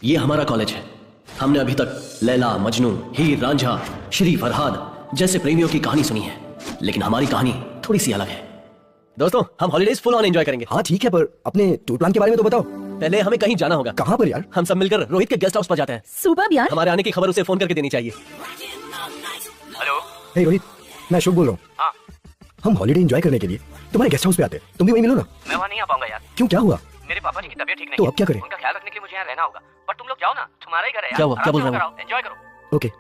ये हमारा कॉलेज है। हमने अभी तक लैला, मजनू, हीर रांझा, श्री फरहाद जैसे प्रेमियों की कहानी सुनी है, लेकिन हमारी कहानी थोड़ी सी अलग है। दोस्तों, हम हॉलीडेज फुल ऑन एंजॉय करेंगे। हाँ ठीक है, पर अपने टूर प्लान के बारे में तो बताओ। पहले हमें कहीं जाना होगा। कहाँ पर यार? हम सब मिलकर रोहित के गेस्ट हाउस पर जाते हैं। सुबह यार, हमारे आने की खबर उसे फोन करके देनी चाहिए। हेलो। हे रोहित, मैं अशोक बोल रहा हूँ। हाँ। हम हॉलीडे एंजॉय करने के लिए तुम्हारे गेस्ट हाउस पे आते हैं, तुम भी वहीं मिलो ना। मैं वहाँ नहीं आ पाऊंगा यार। क्यों, क्या हुआ? मेरे पापा जी की तबीयत ठीक नहीं तो है। अब क्या करें? उनका ख्याल रखने के लिए मुझे यहाँ रहना होगा। पर तुम लोग जाओ ना, तुम्हारा ही घर है यार। क्या हुआ? क्या बोल रहे हो? एंजॉय करो। ओके,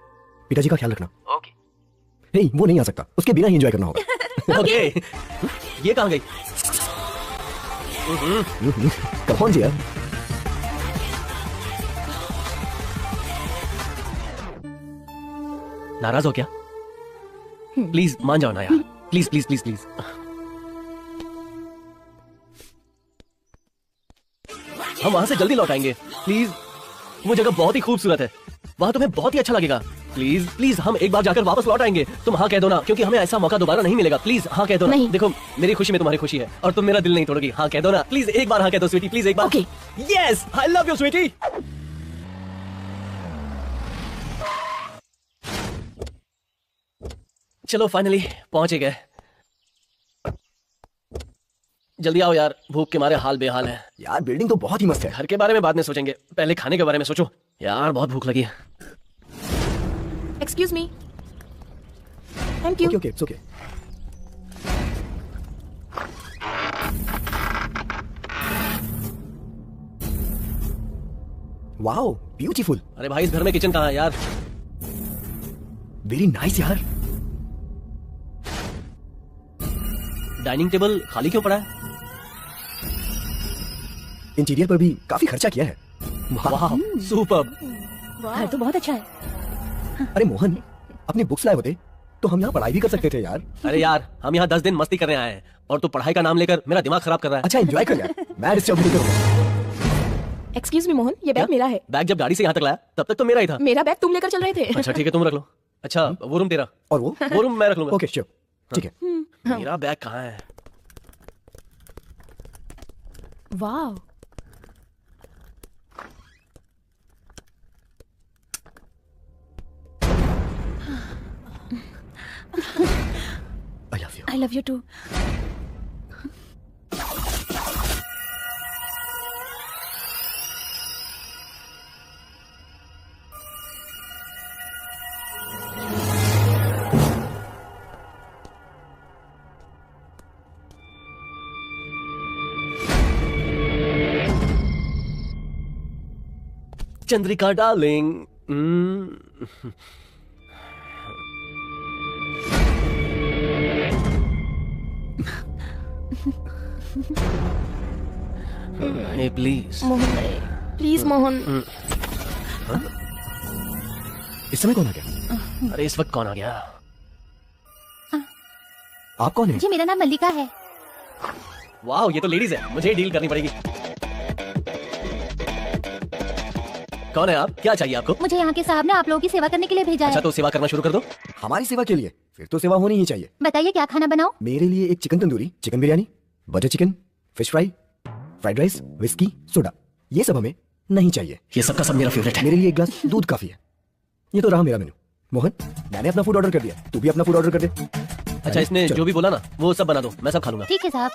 पिताजी का ख्याल रखना। ओके। नहीं, वो नहीं आ सकता, उसके बिना ही एंजॉय करना होगा। ओके। ये कहाँ गई? कम ऑन जी यार। नाराज हो क्या? प्लीज मान जाओ ना यार, प्लीज प्लीज प्लीज प्लीज। हम वहां से जल्दी लौट आएंगे, प्लीज। वो जगह बहुत ही खूबसूरत है, वहां तुम्हें बहुत ही अच्छा लगेगा। प्लीज प्लीज, हम एक बार जाकर वापस लौट आएंगे। तुम हाँ कह दो ना, क्योंकि हमें ऐसा मौका दोबारा नहीं मिलेगा। प्लीज हाँ कह दो ना। देखो, मेरी खुशी में तुम्हारी खुशी है और तुम मेरा दिल नहीं तोड़ोगी। हाँ कह दो ना, प्लीज एक बार हाँ कह दो स्वीटी, प्लीज एक बार। Okay. Yes, I love you sweety. चलो फाइनली पहुंच ही गए। जल्दी आओ यार, भूख के मारे हाल बेहाल है। यार बिल्डिंग तो बहुत ही मस्त है। घर के बारे में बाद में सोचेंगे, पहले खाने के बारे में सोचो। यार बहुत भूख लगी है। Excuse me. Thank you. Okay okay, it's okay. Wow, beautiful. अरे भाई, इस घर में किचन कहाँ है यार? वेरी नाइस यार। डाइनिंग टेबल खाली क्यों पड़ा है? इंटीरियर पर भी काफी खर्चा किया है। वाह, सुपर्ब। घर तो बहुत अच्छा है। अरे मोहन, अपनी बुक्स लाए होते तो हम यहाँ पढ़ाई भी कर सकते थे यार। अरे यार, हम यहाँ 10 दिन मस्ती करने आए हैं और तू पढ़ाई का नाम लेकर मेरा दिमाग खराब कर रहा है। अच्छा एंजॉय कर यार, मैं डिस्टर्ब नहीं करूंगा। एक्सक्यूज मी मोहन, ये बैग मेरा है। बैग जब गाड़ी से यहाँ तक लाया तब तक तो मेरा ही था। मेरा बैग तुम लेकर चल रहे थे। अच्छा ठीक है, तुम रख लो। अच्छा, वो रूम तेरा और वो रूम मैं रख लूंगा। ओके श्योर, ठीक है। मेरा बैग कहाँ है? वाह, I love you. I love you too. Chandrika darling. Hey, please Mohan please Mohan. इस समय कौन आ गया? अरे इस वक्त कौन आ गया? आप कौन है? जी मेरा नाम मल्लिका है। वाह, ये तो लेडीज है, मुझे डील करनी पड़ेगी। कौन है आप? क्या चाहिए आपको? मुझे यहाँ के साहब ने आप लोगों की सेवा करने के लिए भेजा अच्छा है। तो सेवा करना शुरू कर दो। हमारी सेवा के लिए? फिर तो सेवा होनी ही चाहिए। बताइए क्या खाना बनाऊं? मेरे लिए एक chicken tandoori, chicken biryani, butter chicken, fish fry, fried rice, whisky, soda. ये सब हमें नहीं चाहिए। ये सबका सब मेरा फेवरेट है। मेरे लिए एक ग्लास दूध काफी है। ये तो रहा मेरा मेनू। मोहन, मैंने अपना फूड ऑर्डर कर दिया, तू भी अपना फूड ऑर्डर कर दे। अच्छा, इसने जो भी बोला ना वो सब बना दो, मैं सब खा लूंगा। ठीक है साहब।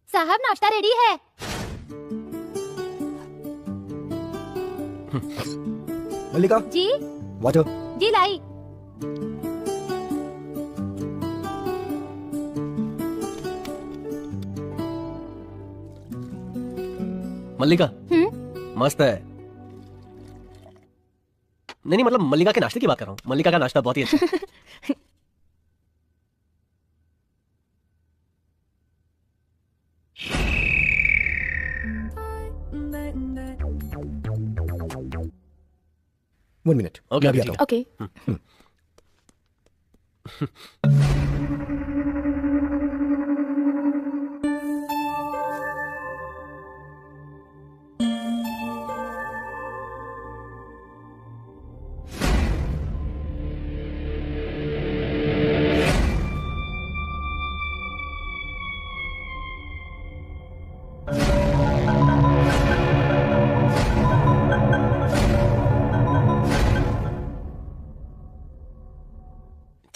साहब नाश्ता रेडी है। मल्लिका, जी वाटर। जी लाई। मल्लिका मस्त है। नहीं मतलब मल्लिका के नाश्ते की बात कर रहा हूँ। मल्लिका का नाश्ता बहुत ही अच्छा है। वन मिनट, ओके, मैं भी ठीक आता है। हूँ। ओके।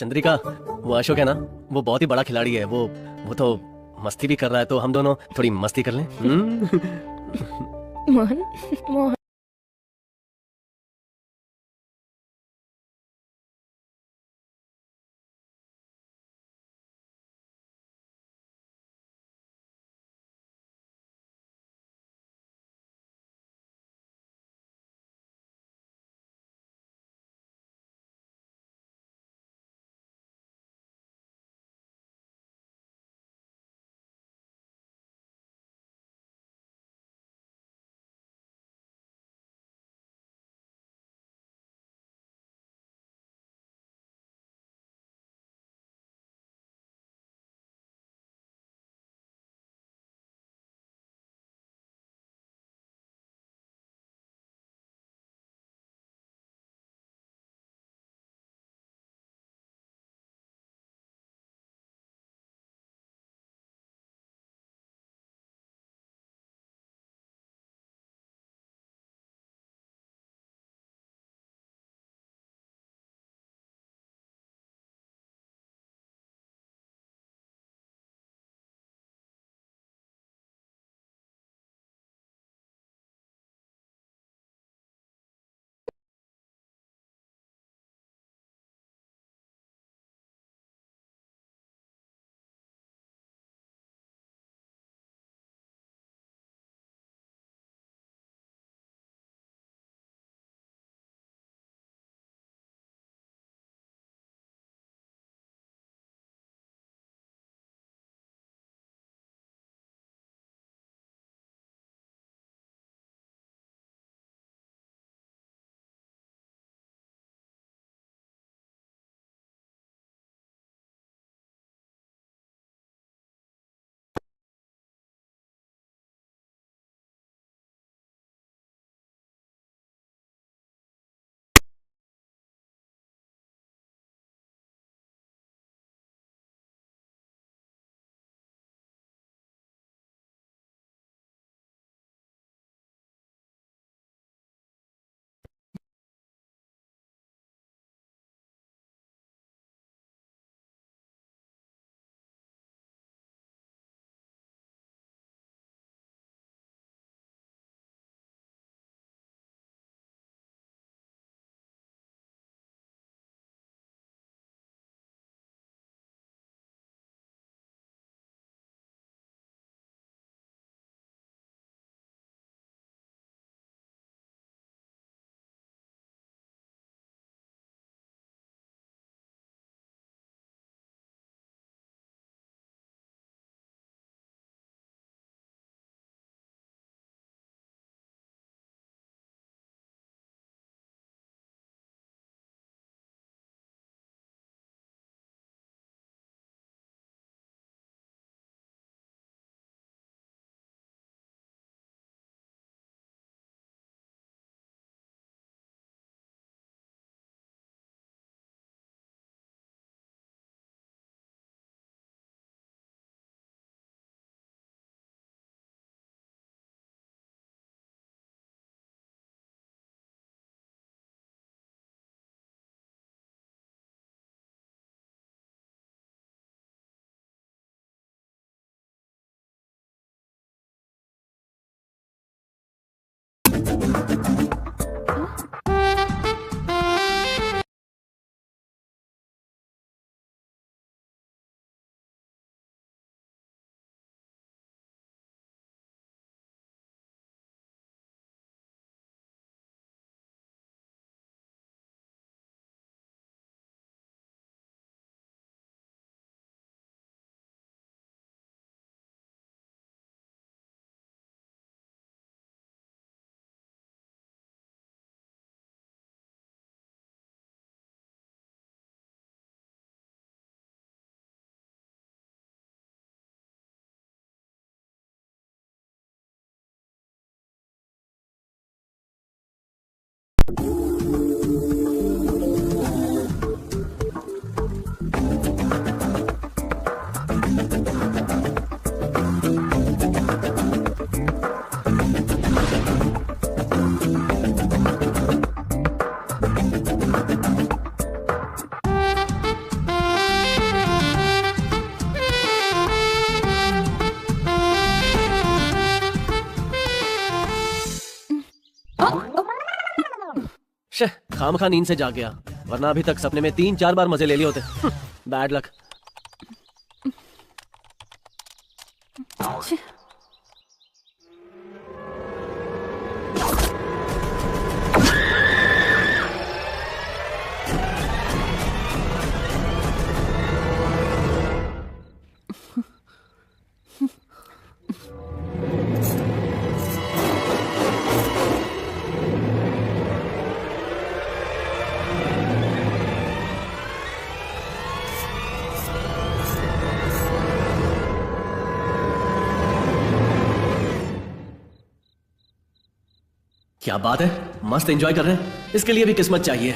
चंद्रिका, वो अशोक है ना, वो बहुत ही बड़ा खिलाड़ी है। वो तो मस्ती भी कर रहा है, तो हम दोनों थोड़ी मस्ती कर लें। मोहन मोहन खामखा नींद से जाग गया, वरना अभी तक सपने में 3-4 बार मजे ले लिए होते। Bad luck. क्या बात है, मस्त एंजॉय कर रहे हैं। इसके लिए भी किस्मत चाहिए।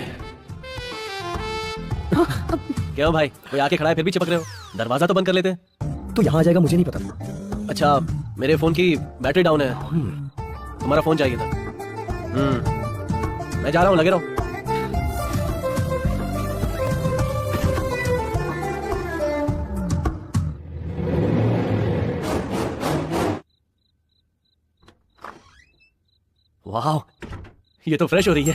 क्यों भाई, कोई आके खड़ा है फिर भी चिपक रहे हो? दरवाजा तो बंद कर लेते। तो यहाँ आ जाएगा मुझे नहीं पता। अच्छा, मेरे फोन की बैटरी डाउन है, तुम्हारा फोन चाहिए था। मैं जा रहा हूँ, लगे रहो। वाह, ये तो फ्रेश हो रही है।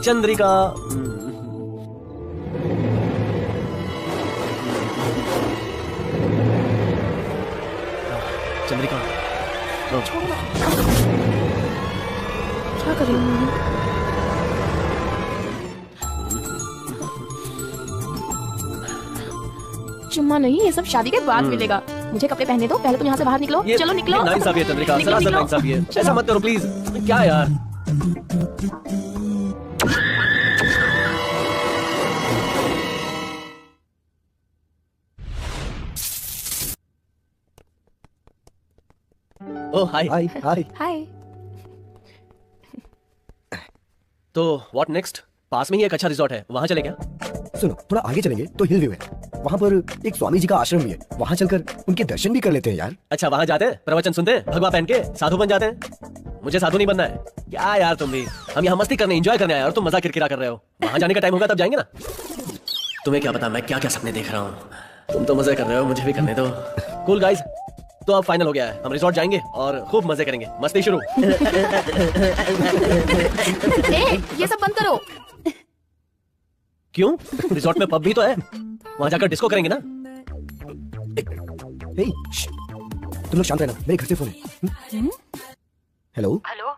चंद्रिका। चंद्रिका, क्या कर रही हूँ? चुम्मा नहीं, ये सब शादी के बाद मिलेगा। मुझे कपड़े पहनने दो, पहले तुम यहाँ से बाहर निकलो। चलो निकलो। नाइंसाफी है चंद्रिका, निकलो, सरासर निकलो। नाइंसाफी है। ऐसा मत करो प्लीज। क्या यार, ओ हाय। हाय हाय। हाय। तो व्हाट नेक्स्ट? पास में ही एक अच्छा रिजॉर्ट है, वहां चले क्या? सुनो, थोड़ा आगे चलेंगे तो हिल व्यू है। वहाँ पर एक स्वामी जी का आश्रम भी है, वहाँ चलकर उनके दर्शन भी कर लेते हैं यार। अच्छा, वहां जाते हैं, प्रवचन सुनते हैं, भगवा पहन के साधु बन जाते हैं। मुझे साधु नहीं बनना है। क्या यार तुम भी, हम यहाँ मस्ती करने, एंजॉय करने आए और तुम मजाक किरकिरा कर रहे हो। वहां जाने का टाइम होगा तब जाएंगे ना। तुम्हें क्या पता मैं क्या क्या सपने देख रहा हूँ। तुम तो मजे कर रहे हो, मुझे भी करने दो। कूल गाइस, तो अब फाइनल हो गया है, हम रिजॉर्ट जाएंगे और खूब मजे करेंगे। मस्ती शुरू। ये सब बंद करो। क्यों? रिजॉर्ट में पब भी तो है, वहां जाकर डिस्को करेंगे ना। हे, श्श, तुम लोग शांत रहना, मेरे घर से फोन है। हेलो। हेलो।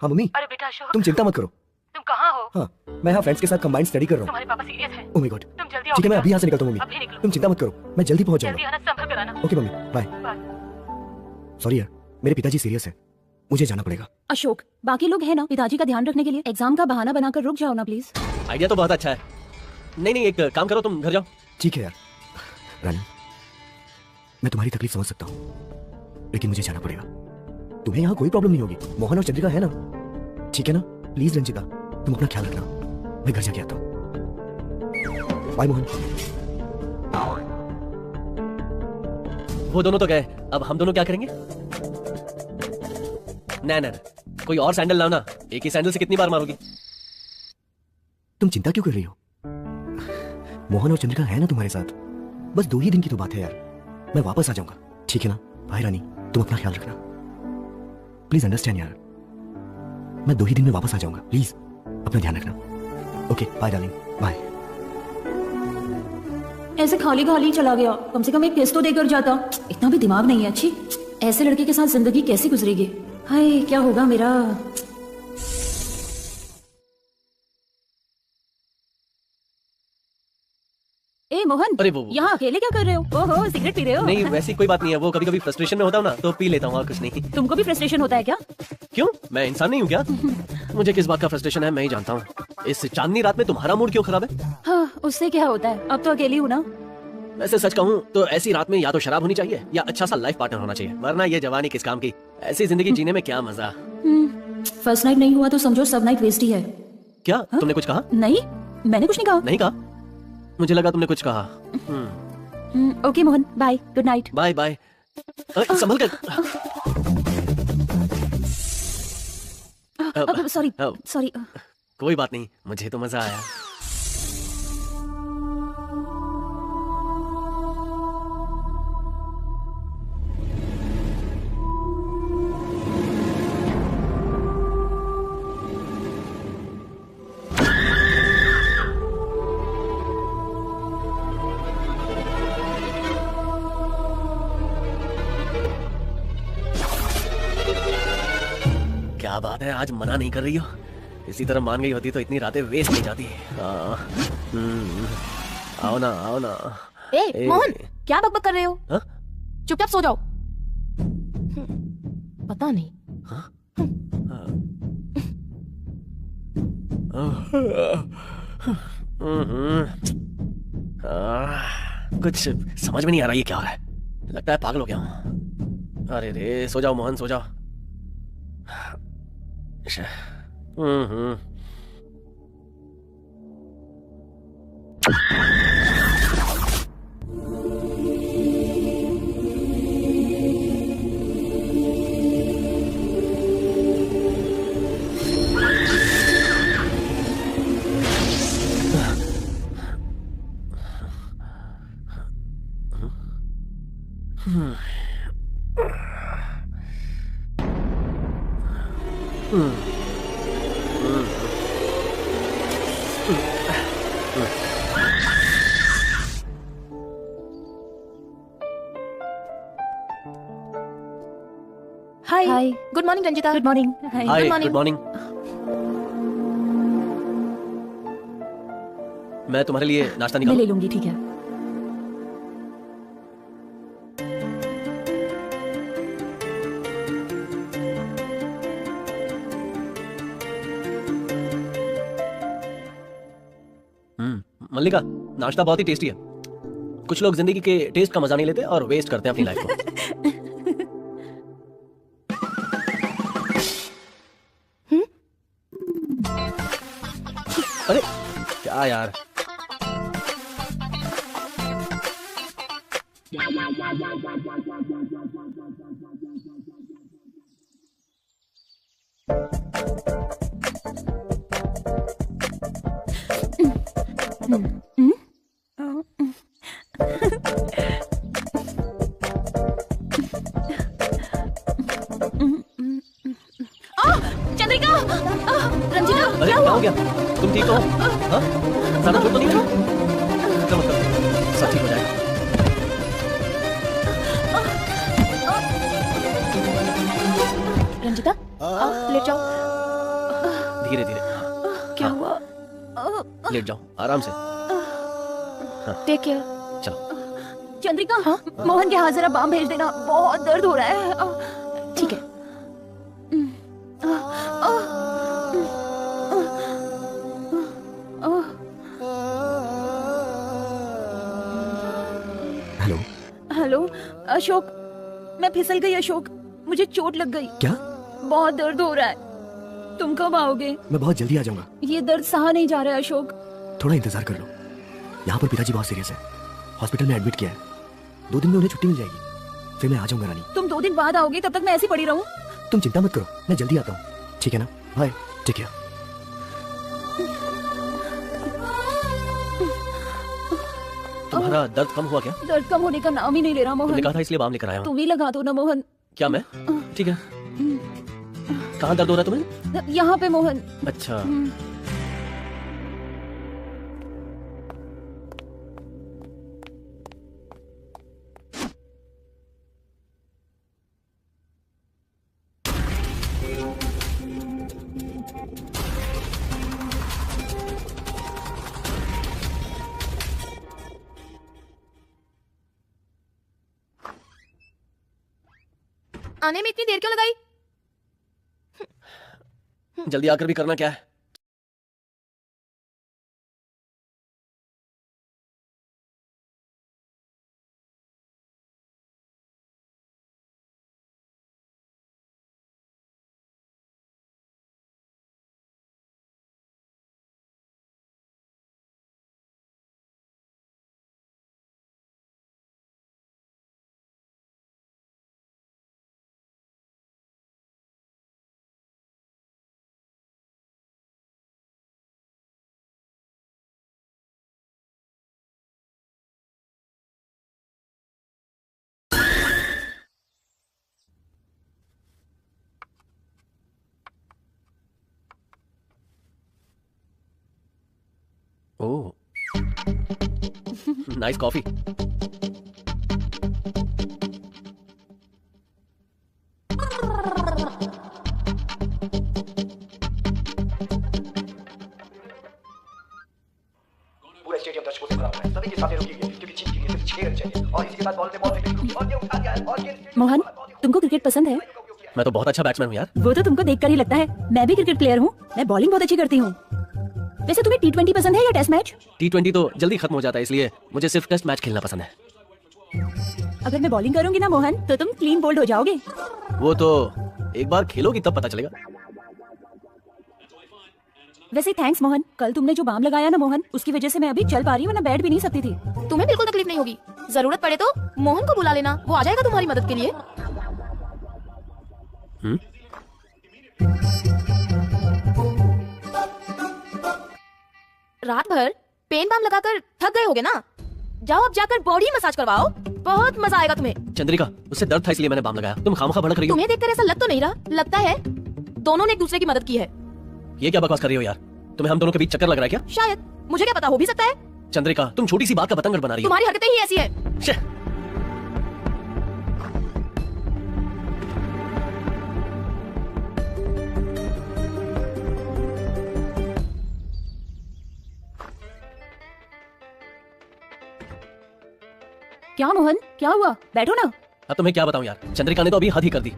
हाँ मम्मी, अरे बेटा अशोक, तुम चिंता मत करो। तुम कहाँ हो? हाँ, मैं यहाँ फ्रेंड्स के साथ कंबाइंड स्टडी कर रहा हूँ। तुम्हारे पापा सीरियस हैं। Oh my God. तुम जल्दी ठीक है, मैं अभी यहाँ से निकलता हूँ अभी मम्मी। निकलो। तुम चिंता मत करो, मैं जल्दी पहुँच जल्दी जाऊंगा। आना, संभल कर आना। Okay mummy, bye. Bye. Sorry यार, मेरे पिताजी सीरियस है, मुझे जाना पड़ेगा। अशोक, बाकी लोग हैं ना पिताजी का ध्यान रखने के लिए। एग्जाम का बहाना बनाकर रुक जाओ ना प्लीज। आइडिया तो बहुत अच्छा है। नहीं, एक काम करो, तुम घर जाओ। ठीक है यार। रानी, मैं तुम्हारी तकलीफ समझ सकता हूँ, लेकिन मुझे जाना पड़ेगा। तुम्हें यहाँ कोई प्रॉब्लम नहीं होगी, मोहन और चंद्रिका है ना। ठीक है ना? प्लीज रंजिता, तुम अपना ख्याल रखना, मैं घर जाके आता हूँ। बाय मोहन। वो दोनों तो गए, अब हम दोनों क्या करेंगे? ना, कोई और सैंडल लाओ ना, एक ही सैंडल से कितनी बार मारोगी? तुम चिंता क्यों कर रही हो? मोहन और चंद्रिका है ना तुम्हारे साथ। बस 2 ही दिन की तो बात है यार, मैं वापस आ जाऊंगा। ठीक है ना? भाई रानी, तुम अपना ख्याल रखना, प्लीज अंडरस्टैंड यार। मैं 2 ही दिन में वापस आ जाऊंगा, प्लीज अपना ध्यान रखना। Okay, bye darling, bye. ऐसे खाली खाली चला गया, कम से कम एक किस तो देकर जाता। इतना भी दिमाग नहीं है। अच्छी, ऐसे लड़के के साथ जिंदगी कैसे गुजरेगी? हाय, क्या होगा मेरा? ए मोहन, अरे वो यहाँ अकेले क्या कर रहे हो? ओहो, सिगरेट पी रहे हो? नहीं, वैसी कोई बात नहीं है, वो कभी कभी फ्रस्ट्रेशन में होता हूँ ना, तो पी लेता हूँ, और कुछ नहीं। तुमको भी फ्रस्ट्रेशन होता है क्या? क्यों, मैं इंसान नहीं हूँ क्या? मुझे किस बात का फ्रस्ट्रेशन है मैं ही जानता हूँ। इस चांदनी रात में तुम्हारा मूड क्यों खराब है? हाँ, उससे क्या होता है, अब तो अकेली हूँ ना। वैसे सच कहूँ तो ऐसी रात में या तो शराब होनी चाहिए या अच्छा सा लाइफ पार्टनर होना चाहिए, वरना ये जवानी किस काम की। ऐसी जिंदगी जीने में क्या मजा। फर्स्ट नाइट नहीं हुआ तो समझो सब नाइट वेस्ट ही है। क्या तुमने कुछ कहा? नहीं, मैंने कुछ नहीं कहा। नहीं कहा? मुझे लगा तुमने कुछ कहा। Okay Mohan, bye, good night. Bye bye. संभल कर। Sorry sorry. कोई बात नहीं, मुझे तो मजा आया। बात है आज मना नहीं कर रही हो। इसी तरह मान गई होती तो इतनी रातें वेस्ट नहीं जाती। आओ ना आओ ना। ए मोहन, क्या बकबक कर रहे हो? हाँ? चुपचाप सो जाओ। पता नहीं। कुछ समझ में नहीं आ रहा ये क्या हो रहा है। लगता है पागल हो गया हूँ। अरे रे सो जाओ मोहन सो जाओ। Hi. Hi. Good morning Ranjita. Good morning. Hi morning. Good morning. मैं तुम्हारे लिए नाश्ता मैं निकालूं? ले लूंगी, ठीक है। मल्लिका नाश्ता बहुत ही टेस्टी है। कुछ लोग जिंदगी के टेस्ट का मजा नहीं लेते और वेस्ट करते हैं अपनी लाइफ को। अरे क्या यार। चंद्रिका, रंजिता, अरे क्या हो गया? तुम ठीक हो? हाँ? ज्यादा चोट तो नहीं लगी? चलो सब ठीक हो जाएगा। रंजिता, लेट जाओ। धीरे धीरे। क्या हुआ? लेट जाओ आराम से। Take care. चलो। चंद्रिका, मोहन के हाथ जरा बाम भेज देना, बहुत दर्द हो रहा है। ठीक है। हेलो। हेलो अशोक, मैं फिसल गई अशोक, मुझे चोट लग गई, क्या? बहुत दर्द हो रहा है। तुम कब आओगे? मैं बहुत जल्दी आ जाऊंगा। ये दर्द सहा नहीं जा रहा है अशोक। थोड़ा इंतजार कर लो। यहाँ पर पिताजी बहुत सीरियस है, हॉस्पिटल में एडमिट किया है। 2 दिन में उन्हें छुट्टी मिल जाएगी, फिर मैं आ जाऊंगा रानी। तुम 2 दिन बाद आओगे, तब तक मैं ऐसी पड़ी रहूं? तुम चिंता मत करो, मैं जल्दी आता हूँ, ठीक है ना? Bye, take care. तुम्हारा दर्द कम हुआ क्या? दर्द कम होने का नाम ही नहीं ले रहा तुमने मोहन। कहा था इसलिए बाम लेकर आया हूँ। तुम ही लगा दो ना मोहन। क्या मैं? ठीक है। कहाँ दर्द हो रहा है तुम्हें? यहाँ पे मोहन। अच्छा। आने में इतनी देर क्यों लगाई? जल्दी आकर भी करना क्या है? ओह, नाइस कॉफी। सभी के सामने रोकी गई क्योंकि चीन के लिए सिर्फ 6 रन चाहिए और इसके बाद बॉल पे बॉल फेंकने और ये उठा दिया है और ये मोहन, तुमको क्रिकेट पसंद है? मैं तो बहुत अच्छा बैट्समैन हूँ यार। वो तो तुमको देखकर ही लगता है। मैं भी क्रिकेट प्लेयर हूँ, मैं बॉलिंग बहुत अच्छी करती हूँ। वैसे तुम्हें T20 पसंद है या टेस्ट मैच? T20 तो जल्दी खत्म हो जाता है, इसलिए मुझे सिर्फ टेस्ट मैच खेलना पसंद है। अगर मैं बॉलिंग करूंगी ना मोहन, तो तुम क्लीन बोल्ड हो जाओगे। वो तो एक बार खेलोगी तब पता चलेगा। वैसे थैंक्स मोहन, कल तुमने जो बाम लगाया ना मोहन, उसकी वजह से मैं अभी चल पा रही हूँ, वरना बैठ भी नहीं सकती थी। तुम्हें बिल्कुल तकलीफ नहीं होगी। जरूरत पड़े तो मोहन को बुला लेना, वो आ जाएगा तुम्हारी मदद के लिए। रात भर पेन बाम लगाकर थक गए होगे ना? जाओ अब जाकर बॉडी मसाज करवाओ, बहुत मजा आएगा तुम्हें। चंद्रिका, उससे दर्द था इसलिए मैंने बाम लगाया। तुम खामखा भड़क रही हो। तुम्हें देखकर ऐसा लग तो नहीं रहा? लगता है दोनों ने एक दूसरे की मदद की है। ये क्या बकवास कर रही हो यार? तुम्हें हम दोनों के बीच चक्कर लग रहा है क्या? शायद, मुझे क्या पता, हो भी सकता है। चंद्रिका, तुम छोटी सी बात का बतंगड़ बना रही हो। तुम्हारी हरकतें ही ऐसी है। श्श। क्या मोहन, क्या हुआ? बैठो ना। अब तुम्हें क्या बताऊं यार, चंद्रिका ने तो अभी हद ही कर दी।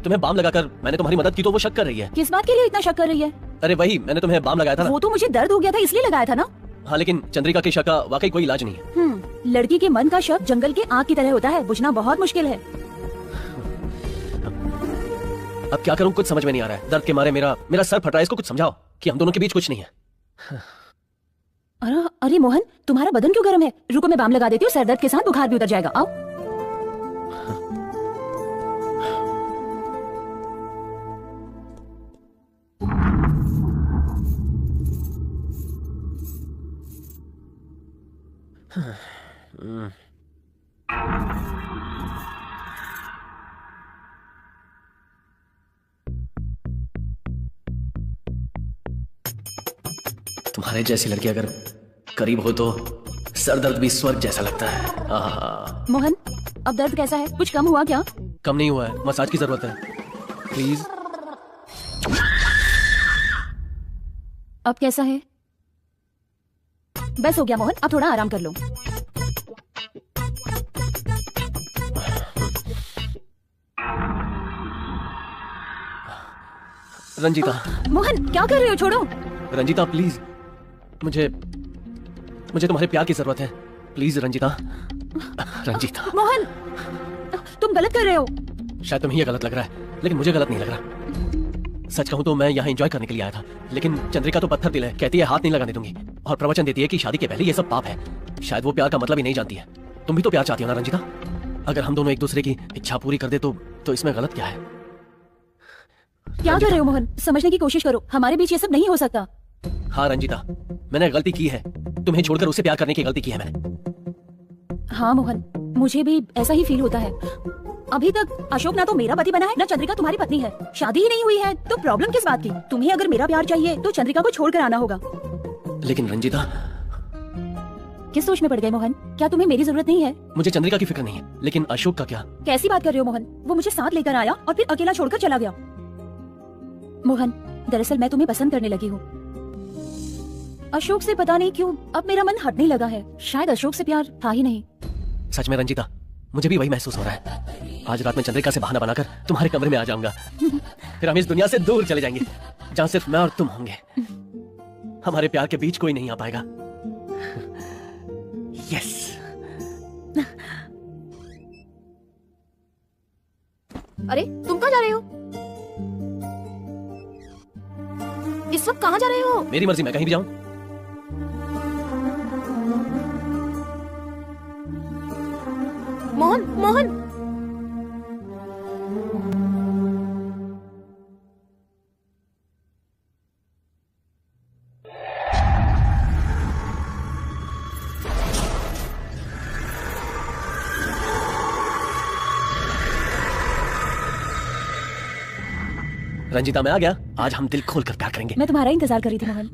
तुम्हें बाम लगाकर मैंने तुम्हारी मदद की तो वो शक कर रही है। किस बात के लिए इतना शक कर रही है? अरे वही, मैंने तुम्हें बाम लगाया था ना। वो तो मुझे दर्द हो गया था इसलिए लगाया था ना। हाँ, लेकिन चंद्रिका के शक का वाकई कोई इलाज नहीं है। लड़की के मन का शक जंगल के आग की तरह होता है, बुझना बहुत मुश्किल है। अब क्या करूं, कुछ समझ में नहीं आ रहा है। दर्द के मारे मेरा सर फट रहा है। इसको कुछ समझाओ कि हम दोनों के बीच कुछ नहीं है। अरे मोहन, तुम्हारा बदन क्यों गर्म है? रुको मैं बाम लगा देती हूँ, सर दर्द के साथ बुखार भी उतर जाएगा। आओ। तुम्हारे जैसी लड़की अगर करीब हो तो सर दर्द भी स्वर्ग जैसा लगता है। आहा। मोहन, अब दर्द कैसा है? कुछ कम हुआ क्या? कम नहीं हुआ है, मसाज की जरूरत है। प्लीज। अब कैसा है? बस हो गया मोहन, अब थोड़ा आराम कर लो। रंजीता। मोहन, क्या कर रहे हो? छोड़ो। रंजीता प्लीज, मुझे तुम्हारे प्यार की जरूरत है। प्लीज रंजीता। रंजीता। मोहन, तुम गलत कर रहे हो। शायद तुम्हें ये गलत लग रहा है, लेकिन मुझे गलत नहीं लग रहा। सच कहूं तो मैं यहाँ एंजॉय करने के लिए आया था, लेकिन चंद्रिका तो पत्थर दिल है, कहती है हाथ नहीं लगाने दूंगी और प्रवचन देती है कि शादी के पहले ये सब पाप है। शायद वो प्यार का मतलब ही नहीं जानती है। तुम भी तो प्यार चाहती हो ना रंजीता? अगर हम दोनों एक दूसरे की इच्छा पूरी कर दे तो इसमें गलत क्या है? क्या कर रहे हो मोहन? समझने की कोशिश करो, हमारे बीच ये सब नहीं हो सकता। हाँ रंजीता, मैंने गलती की है। तुम्हें छोड़कर उसे प्यार करने की गलती की है मैंने। हाँ मोहन, मुझे भी ऐसा ही फील होता है। अभी तक अशोक ना तो मेरा पति बना है, ना चंद्रिका तुम्हारी पत्नी है। शादी ही नहीं हुई है तो प्रॉब्लम किस बात की? तुम्हें अगर मेरा प्यार चाहिए तो चंद्रिका को छोड़कर आना होगा। लेकिन रंजीता। किस सोच में पड़ गए मोहन? क्या तुम्हें मेरी जरूरत नहीं है? मुझे चंद्रिका की फिक्र नहीं है, लेकिन अशोक का क्या? कैसी बात कर रहे हो मोहन? वो मुझे साथ लेकर आया और फिर अकेला छोड़कर चला गया। मोहन, दरअसल मैं तुम्हें पसंद करने लगी हूँ। अशोक से पता नहीं क्यों अब मेरा मन हटने लगा है। शायद अशोक से प्यार था ही नहीं। सच में रंजीता, मुझे भी वही महसूस हो रहा है। आज रात में चंद्रिका से बहाना बनाकर तुम्हारे कमरे में आ जाऊंगा। फिर हम इस दुनिया से दूर चले जाएंगे, जहाँ सिर्फ मैं और तुम होंगे। हमारे प्यार के बीच कोई नहीं आ पाएगा। यस। अरे तुम कहाँ जा रहे हो? इस वक्त कहाँ जा रहे हो? मेरी मर्जी, मैं कहीं भी जाऊं। मोहन, मोहन। रंजीता, मैं आ गया। आज हम दिल खोल कर प्यार करेंगे। मैं तुम्हारा इंतजार कर रही थी मोहन।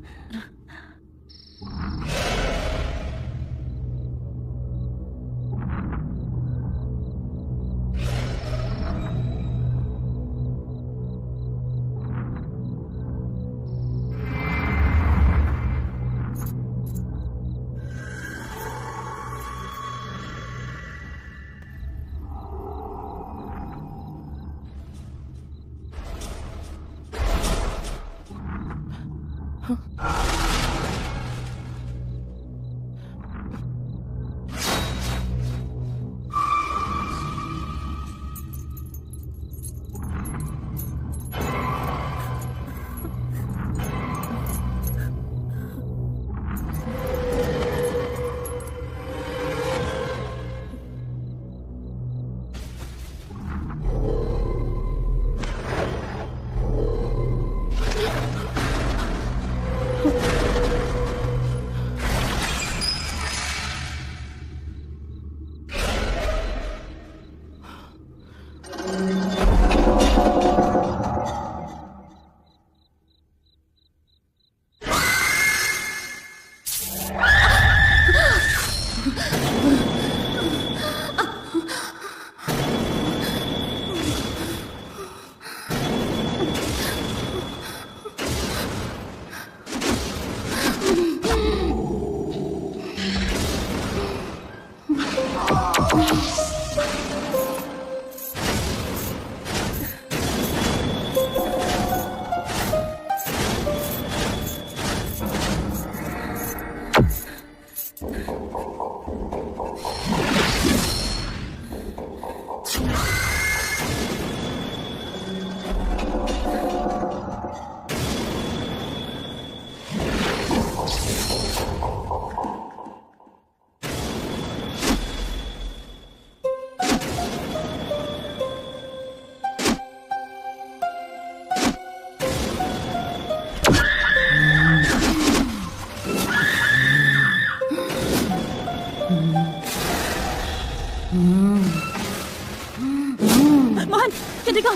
मोहन, चंद्रिका।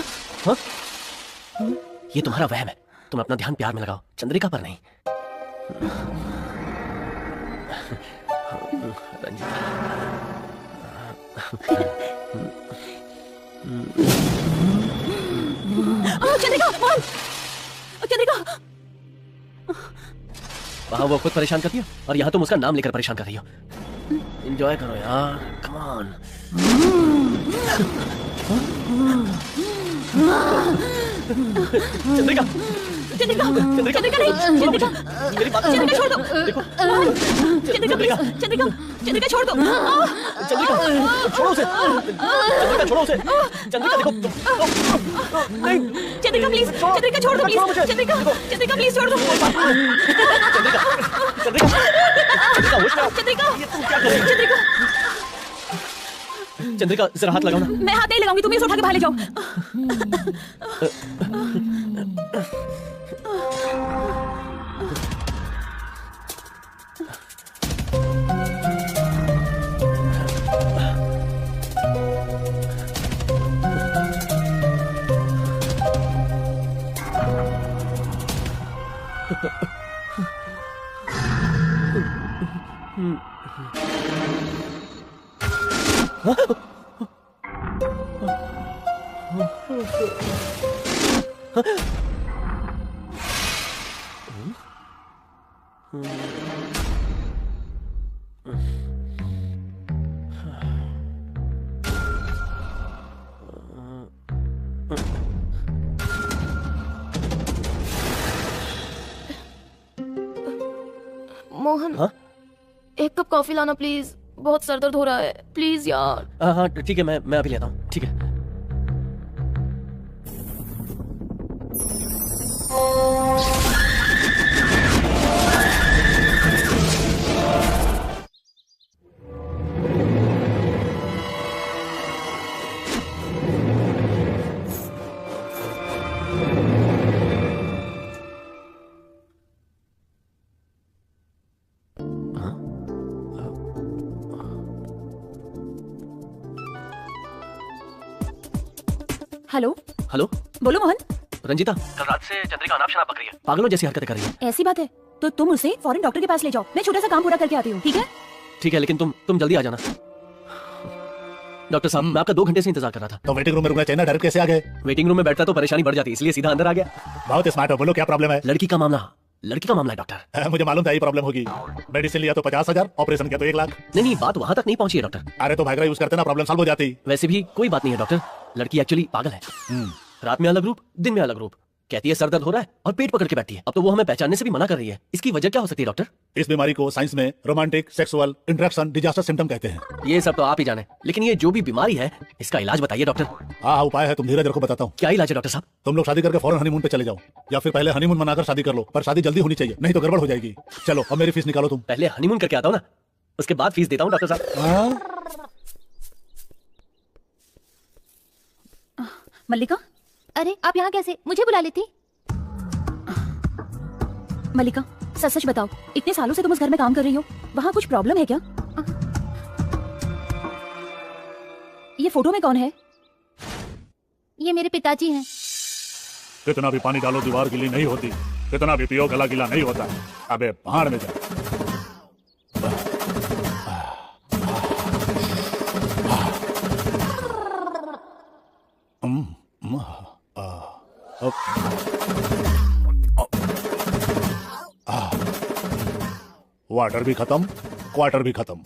हाँ? ये तुम्हारा वहम है। तुम अपना ध्यान प्यार में लगाओ, चंद्रिका पर नहीं। रंजिता। चंद्रिका, मोहन, चंद्रिका। वहां वो खुद परेशान करती है और यहाँ तुम उसका नाम लेकर परेशान कर रही हो। एंजॉय करो यार, कम ऑन। चंद्रिका, चंद्रिका, चंद्रिका, चंद्रिका नहीं, चंद्रिका, मेरी बात चंद्रिका छोड़ दो। देखो, चंद्रिका प्लीज, चंद्रिका, चंद्रिका छोड़ दो। चंद्रिका, छोड़ो उसे। चंद्रिका, छोड़ो उसे। चंद्रिका, देखो, नहीं। चंद्रिका प्लीज, चंद्रिका छोड़ दो प्लीज। चंद्रिका, चंद्रिका प्लीज छोड़ दो। चंद्रिका, चंद्रिका, चंद्रिका, होश में आओ। चंद्रिका, ये तुम क्या कर रही हो? चंद्रिका, चंद्रिका, जरा हाथ लगाओ ना। मैं हाथ नहीं लगाऊंगी, तुम इसे उठा के बाहर ले जाओ। मोहन, हाँ? एक कप कॉफी लाना प्लीज। बहुत सर दर्द हो रहा है, प्लीज यार। हाँ हाँ ठीक है, मैं अभी लेता हूँ। ठीक है। हेलो, हेलो, बोलो मोहन। रंजिता, कल रात से चंद्रिका अनाप शनाप बक रही है। पागलों जैसी हरकतें कर रही है। ऐसी बात है तो तुम उसे फौरन डॉक्टर के पास ले जाओ। मैं छोटा सा काम पूरा करके आती हूँ, ठीक है? ठीक है, लेकिन तुम जल्दी आ जाना। डॉक्टर साहब, मैं आपका 2 घंटे से इंतजार कर रहा था। तो वेटिंग रूम में रुकना चाहिए ना, डायरेक्ट कैसे आ गए? वेटिंग रूम में बैठता तो परेशानी बढ़ जाती, इसलिए सीधा अंदर आ गया। बहुत स्मार्ट हो, बोलो क्या प्रॉब्लम है? लड़की का मामला है डॉक्टर। मुझे मालूम था ये प्रॉब्लम होगी। मेडिसिन लिया तो 50,000, ऑपरेशन किया तो 1 लाख। नहीं, बात वहां तक नहीं पहुंची है डॉक्टर। अरे तो भागरा यूज करते ना, प्रॉब्लम सॉल्व हो जाती। वैसे भी कोई बात नहीं है डॉक्टर, लड़की एक्चुअली पागल है। रात में अलग रूप, दिन में अलग रूप। कहती है सर दर्द हो रहा है और पेट पकड़ के बैठी है। अब तो वो हमें पहचानने से भी मना कर रही है। इसकी वजह क्या हो सकती है डॉक्टर? इस बीमारी को साइंस में romantic sexual interaction disaster symptom कहते हैं। ये सब तो आप ही जाने, लेकिन ये जो भी बीमारी है इसका इलाज बताइए डॉक्टर। हाँ उपाय है, तुम धीरज रखो, बताता हूँ। क्या इलाज है डॉक्टर साहब? तुम लोग शादी करके फौरन हनीमून पे चले जाओ, या फिर पहले हनीमून मनाकर शादी कर लो, पर शादी जल्दी होनी चाहिए, नहीं तो गड़बड़ हो जाएगी। चलो अब मेरी फीस निकालो तुम। पहले हनीमून करके आता हूँ ना, उसके बाद फीस देता हूँ डॉक्टर साहब। मल्लिका, अरे आप यहाँ कैसे? मुझे बुला लेती। मल्लिका सच सच बताओ, इतने सालों से तुम उस घर में काम कर रही हो, वहाँ कुछ प्रॉब्लम है क्या? ये फोटो में कौन है? ये मेरे पिताजी हैं। कितना भी पानी डालो दीवार गीली नहीं होती, कितना भी पियो गला गीला नहीं होता। अबे भाड़ में जा। वाटर भी खत्म, क्वार्टर भी खत्म।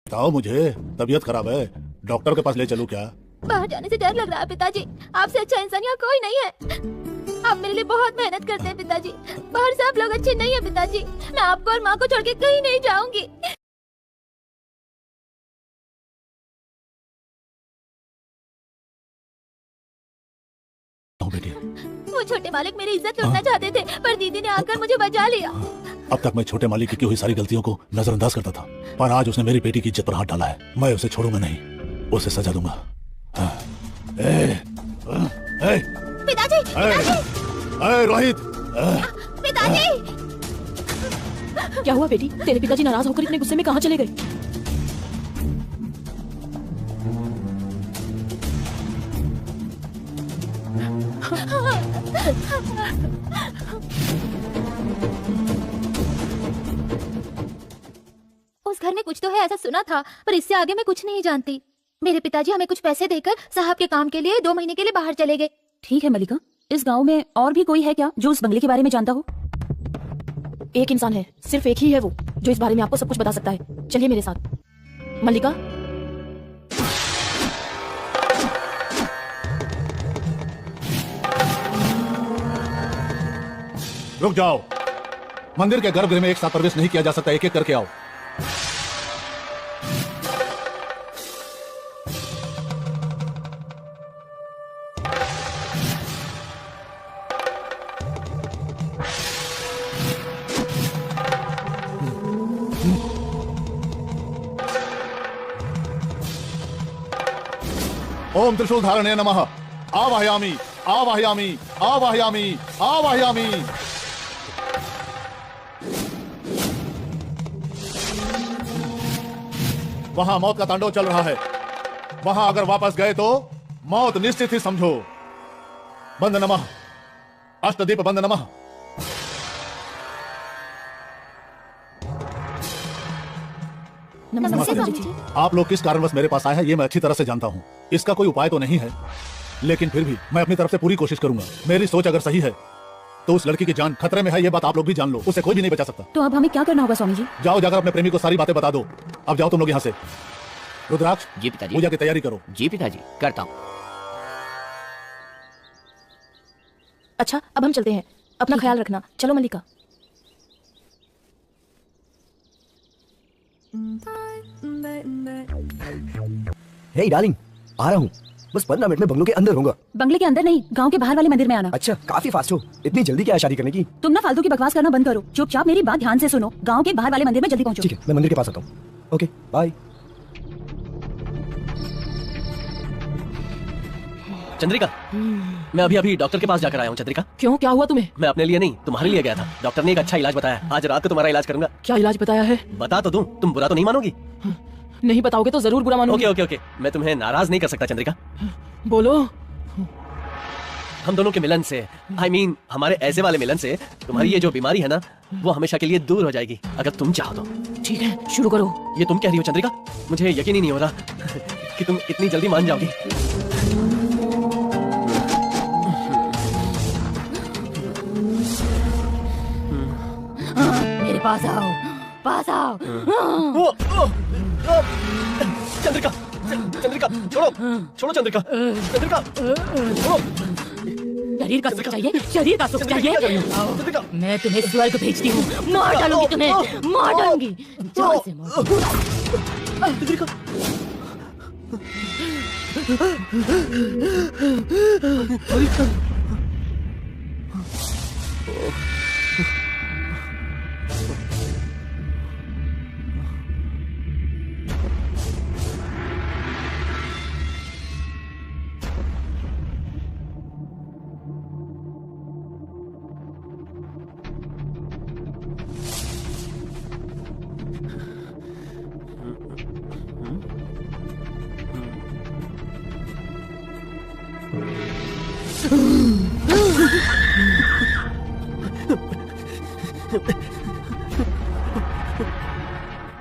बताओ मुझे, तबीयत खराब है, डॉक्टर के पास ले चलूं क्या? बाहर जाने से डर लग रहा है पिताजी। आपसे अच्छा इंसान यहाँ कोई नहीं है। आप मेरे लिए बहुत मेहनत करते हैं पिताजी। बाहर से आप लोग अच्छे नहीं है पिताजी। मैं आपको और माँ को छोड़ के कहीं नहीं जाऊंगी। बेटी, वो छोटे मालिक मेरी इज्जत लूटना चाहते थे, पर दीदी ने आकर मुझे बचा लिया। अब तक मैं छोटे मालिक की हुई सारी गलतियों को नजरअंदाज करता था, पर आज उसने मेरी बेटी की इज्जत पर हाथ डाला है। मैं उसे छोड़ूंगा नहीं, उसे सजा दूंगा। पिताजी, रोहित, पिताजी। क्या हुआ बेटी? तेरे पिताजी नाराज होकर इतने गुस्से में कहाँ चले गए? उस घर में कुछ तो है ऐसा सुना था, पर इससे आगे मैं कुछ नहीं जानती। मेरे पिताजी हमें कुछ पैसे देकर साहब के काम के लिए 2 महीने के लिए बाहर चले गए। ठीक है मलिका, इस गांव में और भी कोई है क्या जो उस बंगले के बारे में जानता हो? एक इंसान है, सिर्फ एक ही है वो, जो इस बारे में आपको सब कुछ बता सकता है। चलिए मेरे साथ। मल्लिका, रुक जाओ। मंदिर के गर्भगृह में एक साथ प्रवेश नहीं किया जा सकता, एक एक करके आओ। ओम त्रिशूल धारणे नमः। आवाहयामि आवाहयामि आवाहयामि आवाहयामि। वहां मौत का तांडव चल रहा है, वहां अगर वापस गए तो मौत निश्चित ही समझो। बंद नमः, अष्टदीप बंद नमः। नमस्ते स्वामी जी। आप लोग किस कारणवश मेरे पास आए हैं ये मैं अच्छी तरह से जानता हूँ। इसका कोई उपाय तो नहीं है, लेकिन फिर भी मैं अपनी तरफ से पूरी कोशिश करूंगा। मेरी सोच अगर सही है तो उस लड़की की जान खतरे में है, ये बात आप लोग भी जान लो। उसे कोई भी नहीं बचा सकता। तो अब हमें क्या करना होगा स्वामी जी? जाओ, जाकर अपने प्रेमी को सारी बातें बता दो। अब जाओ तुम लोग यहाँ से। रुद्राक्ष, जी पिताजी। पूजा की तैयारी करो। जी पिताजी, करता हूँ। अच्छा, अब हम चलते हैं। अपना ख्याल रखना। चलो मल्लिका। हे डार्लिंग, आ रहा हूँ। बस 15 मिनट में बंगलों के अंदर होऊंगा। बंगले के अंदर नहीं, गांव के बाहर वाले मंदिर में आना। अच्छा, काफी फास्ट हो। इतनी जल्दी क्या है शादी करने की? तुम ना फालतू की बकवास करना बंद करो। चुपचाप मेरी बात ध्यान से सुनो। गांव के बाहर वाले मंदिर में जल्दी पहुंचो। ठीक है, मैं मंदिर के पास आता हूँ। Okay, bye. चंद्रिका, मैं अभी अभी डॉक्टर के पास जाकर आया हूँ। चंद्रिका, क्यों, क्या हुआ तुम्हें? मैं अपने लिए नहीं, तुम्हारे लिए गया था। डॉक्टर ने एक अच्छा इलाज बताया। आज रात को तुम्हारा इलाज करूंगा। क्या इलाज बताया है? बता तो दूं, तुम बुरा तो नहीं मानोगी? नहीं बताओगे तो जरूर बुरा मानूंगी। ओके ओके ओके, मैं तुम्हें नाराज नहीं कर सकता चंद्रिका। बोलो। हम दोनों के मिलन से, I mean, हमारे ऐसे वाले मिलन से तुम्हारी ये जो बीमारी है ना, वो हमेशा के लिए दूर हो जाएगी, अगर तुम चाहो तो। ठीक है, शुरू करो। ये तुम कह रही हो चंद्रिका? मुझे यकीन ही नहीं हो रहा कि तुम इतनी जल्दी मान जाओगी। मेरे पास आओ, पास आओ। चंद्रिका, चंद्रिका, छोड़ो, छोड़ो चंद्रिका, चंद्रिका, छोड़ो। शरीर का सुख चाहिए, शरीर का सुख चाहिए। चंद्रिका, मैं तुम्हें स्वर्ग भेजती हूँ। मार डालूंगी तुम्हें, मार डालूंगी। जान से मार। चंद्रिका,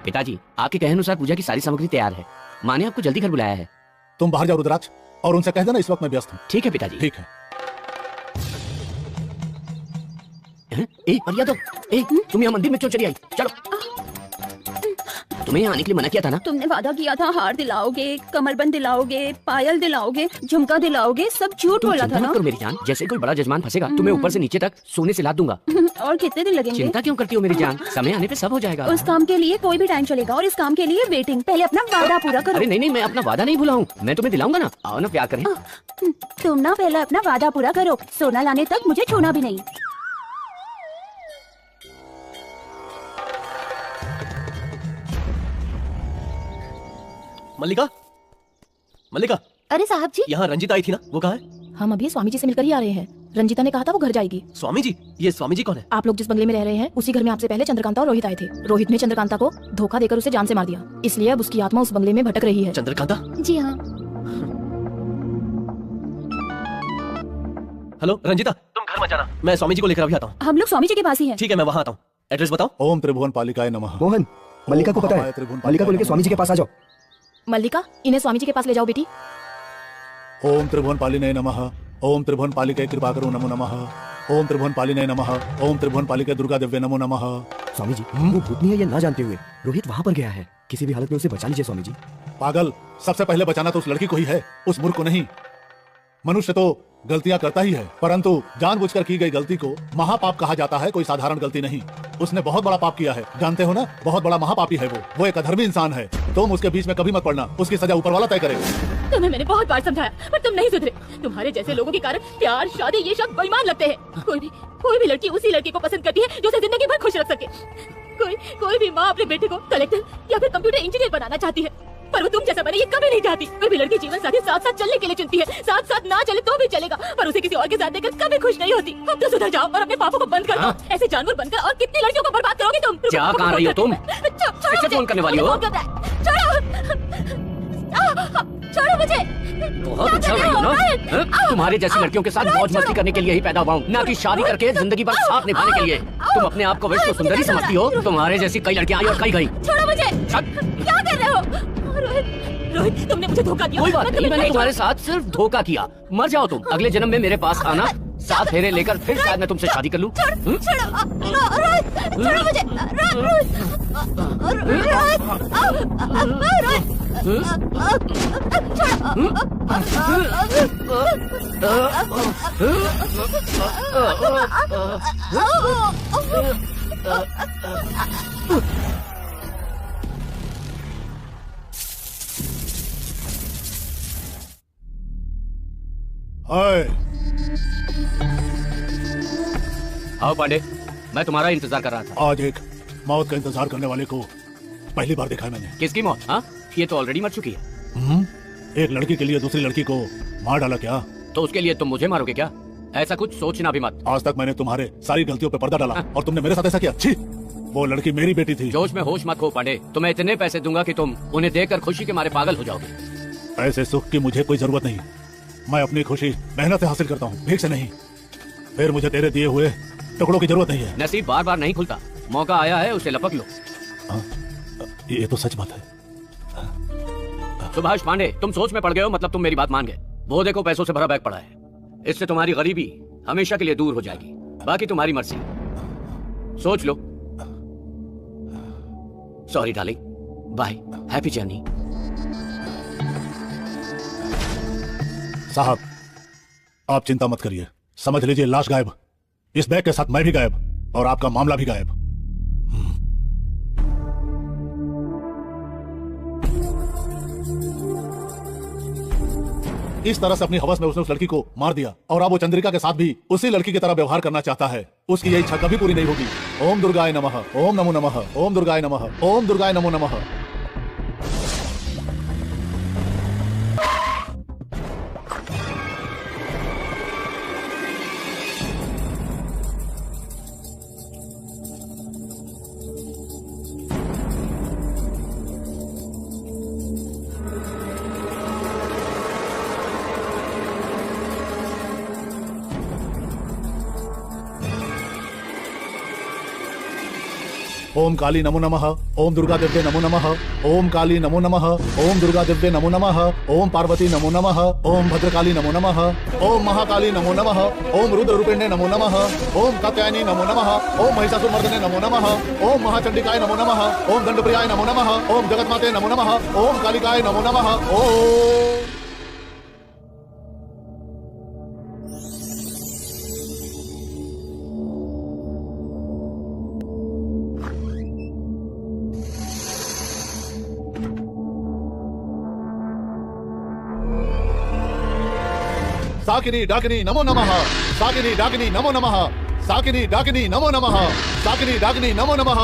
पिताजी, आपके कहे अनुसार पूजा की सारी सामग्री तैयार है। माँ ने आपको जल्दी घर बुलाया है। तुम बाहर जाओ रुद्राक्ष, और उनसे कह देना इस वक्त मैं व्यस्त हूँ। ठीक है पिताजी। ठीक है। ए, मरिया तो, तुम यहाँ मंदिर में क्यों चली आई? चलो। तुम्हें यहाँ आने के लिए मना किया था ना। तुमने वादा किया था हार दिलाओगे, कमरबंद दिलाओगे, पायल दिलाओगे, झुमका दिलाओगे, सब झूठ तुम बोला था चिंता ना। मत करो मेरी जान, जैसे कोई बड़ा जजमान फंसेगा तुम्हें ऊपर से नीचे तक सोने से लाद दूंगा। और कितने दिन लगेंगे? चिंता क्यों करती हो मेरी जान, समय आने पे सब हो जाएगा। उस काम के लिए कोई भी टाइम चलेगा और इस काम के लिए वेटिंग। पहले अपना वादा पूरा करो। अरे नहीं, मैं अपना वादा नहीं भूला हूँ, मैं तुम्हें दिलाऊंगा ना। आओ ना प्यार करें। तुम ना पहले अपना वादा पूरा करो, सोना लाने तक मुझे छूना भी नहीं। मल्लिका, मल्लिका, अरे साहब जी, यहाँ रंजीता आई थी ना, वो कहाँ है? हम अभी स्वामी जी से मिलकर ही आ रहे हैं। रंजीता ने कहा था वो घर जाएगी। स्वामी जी? ये स्वामी जी कौन है? आप लोग जिस बंगले में रह रहे हैं उसी घर में आपसे पहले चंद्रकांता और रोहित आए थे। रोहित ने चंद्रकांता को धोखा देकर उसे जान से मार दिया, इसलिए अब उसकी आत्मा उस बंगले में भटक रही है। चंद्रकांता? जी हाँ। हेलो रंजीता, तुम घर मत जाना, मैं स्वामी जी को लेकर अभी आता हूँ। हम लोग स्वामी जी के पास ही हैं। ठीक है, मैं वहाँ आता हूँ। एड्रेस बताओ। ओम त्रिभुवन पालिकाय नमः। मोहन, मल्लिका को पता है, मल्लिका को लेकर स्वामी जी के पास आ जाओ। मल्लिका, इन्हें स्वामी जी के पास ले जाओ बेटी। ओम त्रिभुवन पालिने नमः। ओम त्रिभुवन पालिके कृपा करो नमो नमः। ओम त्रिभुवन पालिने नमः। ओम त्रिभुवन पालिके दुर्गा दिव्य नमो नमः। स्वामी जी, वो भूतनी है ये ना जानते हुए रोहित वहाँ पर गया है, किसी भी हालत में उसे बचा लीजिए स्वामी जी। पागल, सबसे पहले बचाना तो उस लड़की को ही है, उस मूर्ख को नहीं। मनुष्य तो गलतियां करता ही है, परंतु जानबूझकर की गई गलती को महापाप कहा जाता है, कोई साधारण गलती नहीं। उसने बहुत बड़ा पाप किया है, जानते हो ना, बहुत बड़ा महापापी है वो एक अधर्मी इंसान है। तुम उसके बीच में कभी मत पड़ना, उसकी सजा ऊपर वाला तय करेगा। तुम्हें मैंने बहुत बार समझाया पर तुम नहीं सुधरे। तुम्हारे जैसे लोगों के कारण प्यार, शादी ये सब बेईमान लगते हैं। कोई भी लड़की उसी लड़के को पसंद करती है जो उसे जिंदगी भर खुश रख सके। कोई भी माँ अपने बेटे को कलेक्टर या फिर कंप्यूटर इंजीनियर बनाना चाहती है, पर वो तुम जैसा बने ये कभी नहीं चाहती। कोई भी लड़की जीवन साथी साथ साथ चलने के लिए चुनती है, साथ साथ ना चले तो भी चलेगा, पर उसे किसी और के साथ देखकर कभी खुश नहीं होती। अब तो सुधर जाओ और अपने पापों को बंद कर दो। ऐसे जानवर बनकर और कितनी लड़कियों को बर्बाद करोगे तुम? क्या कहाँ रही हो तुम? किससे फोन करने वाली हो? छोड़ो मुझे। बहुत अच्छा रही हो ना? तुम्हारी जैसी लड़कियों के साथ मौज मस्ती करने के लिए ही पैदा हुआ हूँ, ना कि शादी करके जिंदगी भर साथ निभाने के लिए। तुम अपने आप को विश्व सुंदरी समझती हो, तुम्हारे जैसी कई लड़कियां आई और कई गई। छोड़ो मुझे। क्या कर रहे हो? रोहित, तुमने मुझे धोखा दिया। कोई बात नहीं, मैंने तुम्हारे साथ सिर्फ धोखा किया। मर जाओ तुम, अगले जन्म में मेरे पास आना, 7 फेरे लेकर फिर शायद मैं तुमसे शादी कर लूं। आओ पांडे, मैं तुम्हारा इंतजार कर रहा था। आज एक मौत का इंतजार करने वाले को पहली बार देखा है मैंने। किसकी मौत? हाँ, ये तो ऑलरेडी मर चुकी है। एक लड़की के लिए दूसरी लड़की को मार डाला क्या? तो उसके लिए तुम मुझे मारोगे क्या? ऐसा कुछ सोचना भी मत। आज तक मैंने तुम्हारे सारी गलतियों पे पर्दा डाला और तुमने मेरे साथ ऐसा किया। छी, वो लड़की मेरी बेटी थी। जोश में होश मत खो पांडे, तुम्हें इतने पैसे दूंगा कि तुम उन्हें देखकर खुशी के मारे पागल हो जाओगे। ऐसे सुख की मुझे कोई जरूरत नहीं, मैं अपनी खुशी मेहनत से हासिल करता हूँ, भीख से नहीं। फिर मुझे तेरे दिए हुए टुकड़ों की जरूरत नहीं है। नसीब बार बार नहीं खुलता, मौका आया है उसे लपक लो। ये तो सच बात है। सुभाष पांडे, तुम सोच में पड़ गए हो, मतलब तुम मेरी बात मान गए। वो देखो पैसों से भरा बैग पड़ा है, इससे तुम्हारी गरीबी हमेशा के लिए दूर हो जाएगी। बाकी तुम्हारी मर्जी, सोच लो। Sorry darling, bye, happy journey. साहब, आप चिंता मत करिए, समझ लीजिए लाश गायब, इस बैग के साथ मैं भी गायब और आपका मामला भी गायब। इस तरह से अपनी हवस में उसने उस लड़की को मार दिया और अब वो चंद्रिका के साथ भी उसी लड़की की तरह व्यवहार करना चाहता है। उसकी यह इच्छा कभी पूरी नहीं होगी। ओम दुर्गाय नमः। ओम नमो नमः। ओम दुर्गाय नमः। ओम दुर्गाय नमो नमः। ओम काली नमो नमः। ओम दुर्गा देव्ये नमो नमः। ओम काली नमो नमः। ओम दुर्गा देव्ये नमो नमः। ओम पार्वती नमो नमः। ओम भद्रकाली नमो नमः। ओम महाकाली नमो नमः। ओम रुद्र रूपिण्ये नमो नमः। ओम कात्यायनी नमो नमः। ओम महिषासुरमर्दने नमो नमः। ओम महाचंडिकाय नमो नमः। ओम दंडप्रियाय नमो नमः। ओम जगन्माते नमो नमः। ओम कालिकाय नमो नमः। ओम साकिनी डाकिनी नमो नमः। साकिनी डाकिनी नमो नमः। साकिनी डाकिनी नमो नमः। साकिनी डाकिनी नमो नमः।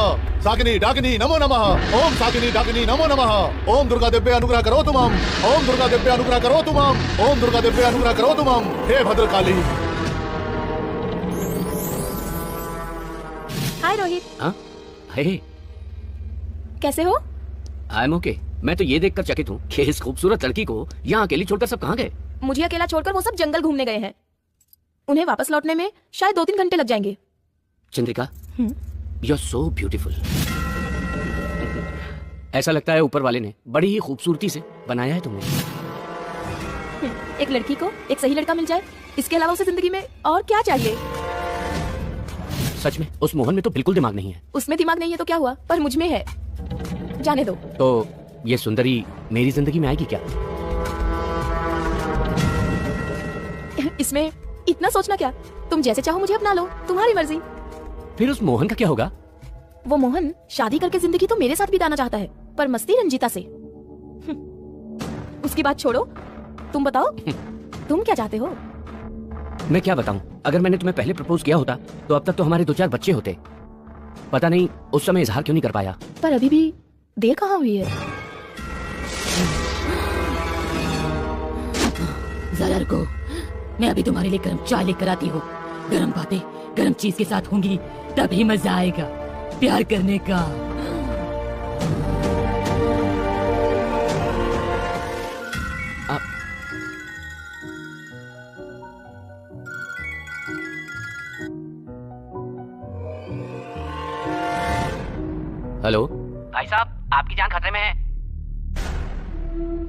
साकिनी डाकिनी नमो नमः। ओम साकिनी डाकिनी नमो नमः। ओम दुर्गा देव्ये अनुग्रह करो तुमम। ओम दुर्गा देव्ये अनुग्रह करो तुमम। ओम दुर्गा देव्ये अनुग्रह करो तुमम। हे भद्रकाली। हाय रोहित। हाँ हे, कैसे हो? I am okay. मैं तो ये देखकर चकित हूँ कि इस खूबसूरत लड़की को यहाँ अकेली छोड़कर सब कहाँ गए। मुझे अकेला छोड़कर वो सब जंगल घूमने गए हैं। उन्हें वापस लौटने में शायद 2-3 घंटे लग जाएंगे। Chandrika, you are so beautiful. ऐसा लगता है ऊपर वाले ने बड़ी ही खूबसूरती से बनाया है तुम्हें। एक लड़की को एक सही लड़का मिल जाए, इसके अलावा उसे जिंदगी में और क्या चाहिए? सच में उस मोहन में तो बिल्कुल दिमाग नहीं है। उसमें दिमाग नहीं है तो क्या हुआ, पर मुझ में है। जाने दो। तो ये सुंदरी मेरी जिंदगी में आएगी क्या? इसमें इतना सोचना क्या? तुम जैसे चाहो मुझे अपना लो, तुम्हारी मर्जी। फिर उस मोहन का क्या होगा? वो मोहन शादी करके जिंदगी तो मेरे साथ बिताना चाहता है, पर मस्ती रंजीता से। उसकी बात छोड़ो, तुम बताओ तुम क्या चाहते हो? मैं क्या बताऊं? अगर मैंने तुम्हें पहले प्रपोज किया होता तो अब तक तो हमारे 2-4 बच्चे होते। पता नहीं उस समय इजहार क्यों नहीं कर पाया। पर अभी भी देर कहाँ हुई है? जरा रुको, मैं अभी तुम्हारे लिए गर्म चाय लेकर आती हूँ। गर्म बातें गर्म चीज के साथ होंगी, तभी मजा आएगा प्यार करने का। हेलो भाई साहब, आपकी जान खतरे में है।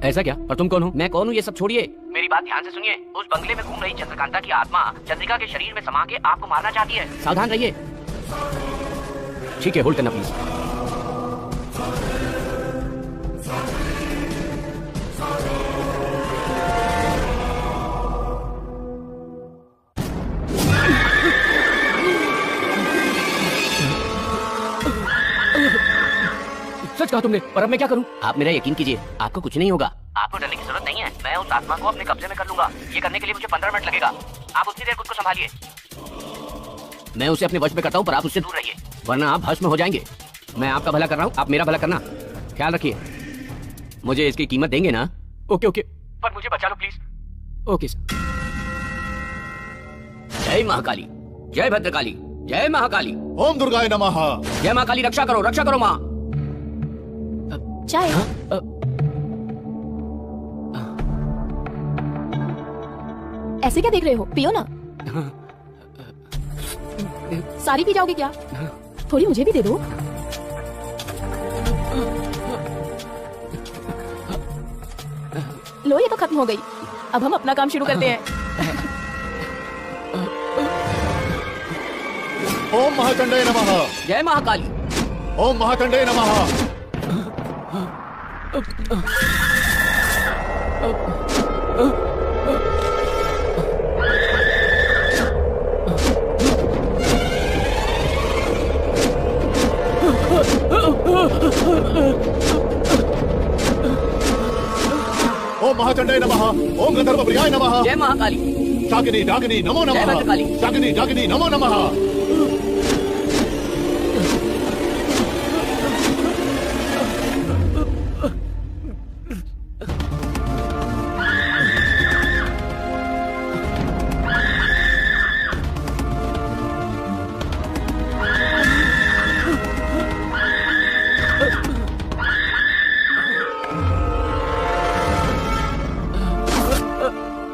ऐसा क्या? और तुम कौन हो? मैं कौन हूँ ये सब छोड़िए। मेरी बात ध्यान से सुनिए। उस बंगले में घूम रही चंद्रकांता की आत्मा चंद्रिका के शरीर में समा के आपको मारना चाहती है। सावधान रहिए। ठीक है, होल्ड करना प्लीज। सच कहा तुमने, पर अब मैं क्या करूं? आप मेरा यकीन कीजिए, आपको कुछ नहीं होगा। आपको डरने की जरूरत नहीं है। मैं उस आत्मा को अपने कब्जे में कर लूंगा। ये करने के लिए मुझे 15 मिनट लगेगा। आप उतनी देर खुद को संभालिए। मैं उसे अपने वश में करता हूं, पर आप उससे दूर रहिए, वरना आप भस्म हो जाएंगे। मैं आपका भला कर रहा हूं, आप मेरा भला करना। ख्याल रखिए। मुझे इसकी कीमत देंगे ना? ओके ओके, पर मुझे बचा लो प्लीज। Okay sir. जय महाकाली, जय भद्रकाली, जय महाकाली। ओम दुर्गाय नमः। जय महाकाली, रक्षा करो माँ। चाय। ऐसे क्या देख रहे हो? पियो ना। सारी पी जाओगे क्या? थोड़ी मुझे भी दे दो। लो, ये तो खत्म हो गई। अब हम अपना काम शुरू करते हैं। ओम महाचंडे नमः। जय महाकाली। ओम महाचंडे नमः। ओम महाचंडे नमः। ओम गंधर्व प्रियाय नमः। जय महाकाली। शाकिनी डाकिनी नमो जय नमः। भद्रकाली। शाकिनी डाकिनी नमो नमः।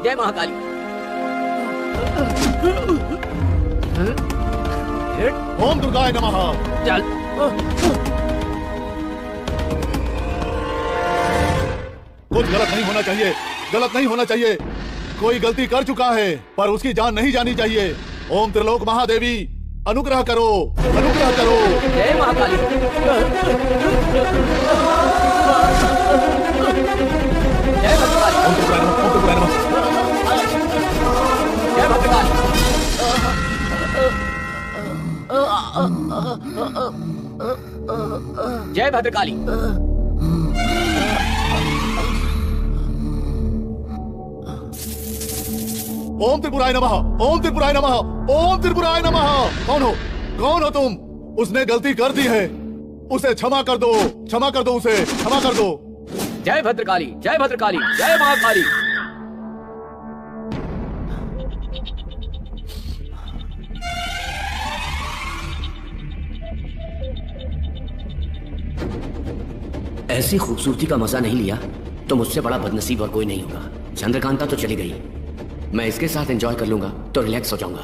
जय महाकाली। ओम दुर्गाय नमः। चल कुछ गलत नहीं होना चाहिए, गलत नहीं होना चाहिए। कोई गलती कर चुका है पर उसकी जान नहीं जानी चाहिए। ओम त्रिलोक महादेवी अनुग्रह करो, अनुग्रह करो। जय महाकाली। जय भद्रकाली। ओम त्रिपुराय नमः, ओम त्रिपुराय नमः। जय भद्रकाली। जय भद्रकाली। ओम त्रिपुराय नमः, ओम त्रिपुराय नमः, ओम त्रिपुराय नमः। कौन हो, कौन हो तुम? उसने गलती कर दी है, उसे क्षमा कर दो, क्षमा कर दो, उसे क्षमा कर दो। जय भद्रकाली, जय भद्रकाली, जय महाकाली। ऐसी खूबसूरती का मजा नहीं लिया तो मुझसे बड़ा बदनसीब और कोई नहीं होगा। चंद्रकांता तो चली गई, मैं इसके साथ एंजॉय कर लूंगा तो रिलैक्स हो जाऊंगा।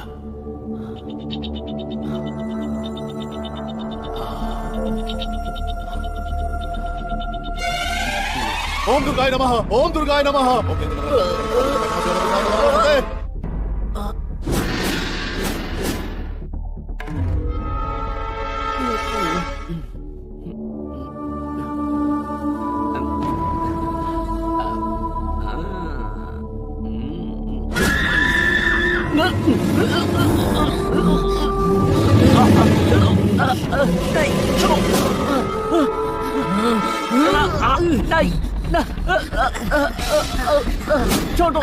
ओम दुर्गाय नमः, ओम दुर्गाय नमः। छोड़ो।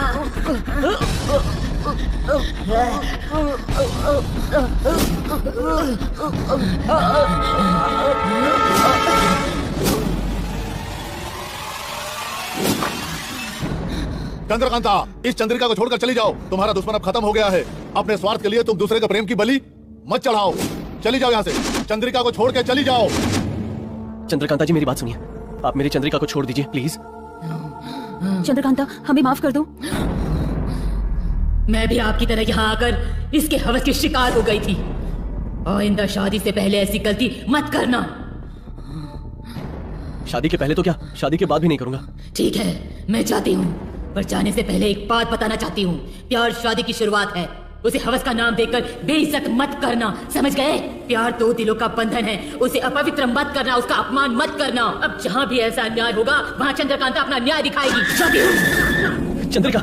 चंद्रकांता, इस चंद्रिका को छोड़कर चली जाओ। तुम्हारा दुश्मन अब खत्म हो गया है। अपने स्वार्थ के लिए तुम दूसरे के प्रेम की बलि मत चढ़ाओ। चली जाओ यहाँ से, चंद्रिका को छोड़ के चली जाओ। चंद्रकांता जी मेरी बात सुनिए, आप मेरी चंद्रिका को छोड़ दीजिए प्लीज। चंद्रकांता हमें माफ कर दो। मैं भी आपकी तरह यहाँ आकर इसके हवस की शिकार हो गई थी। आइंदा शादी से पहले ऐसी गलती मत करना। शादी के पहले तो क्या, शादी के बाद भी नहीं करूंगा। ठीक है, मैं जाती हूँ, पर जाने से पहले एक बात बताना चाहती हूँ। प्यार शादी की शुरुआत है, उसे हवस का नाम देकर बेइज्जत मत करना, समझ गए? प्यार दो दिलों का बंधन है, उसे अपवित्र मत करना, उसका अपमान मत करना। अब जहाँ भी ऐसा अन्याय होगा वहाँ चंद्रकांता अपना न्याय दिखाएगी। जाती हूँ। चंद्रिका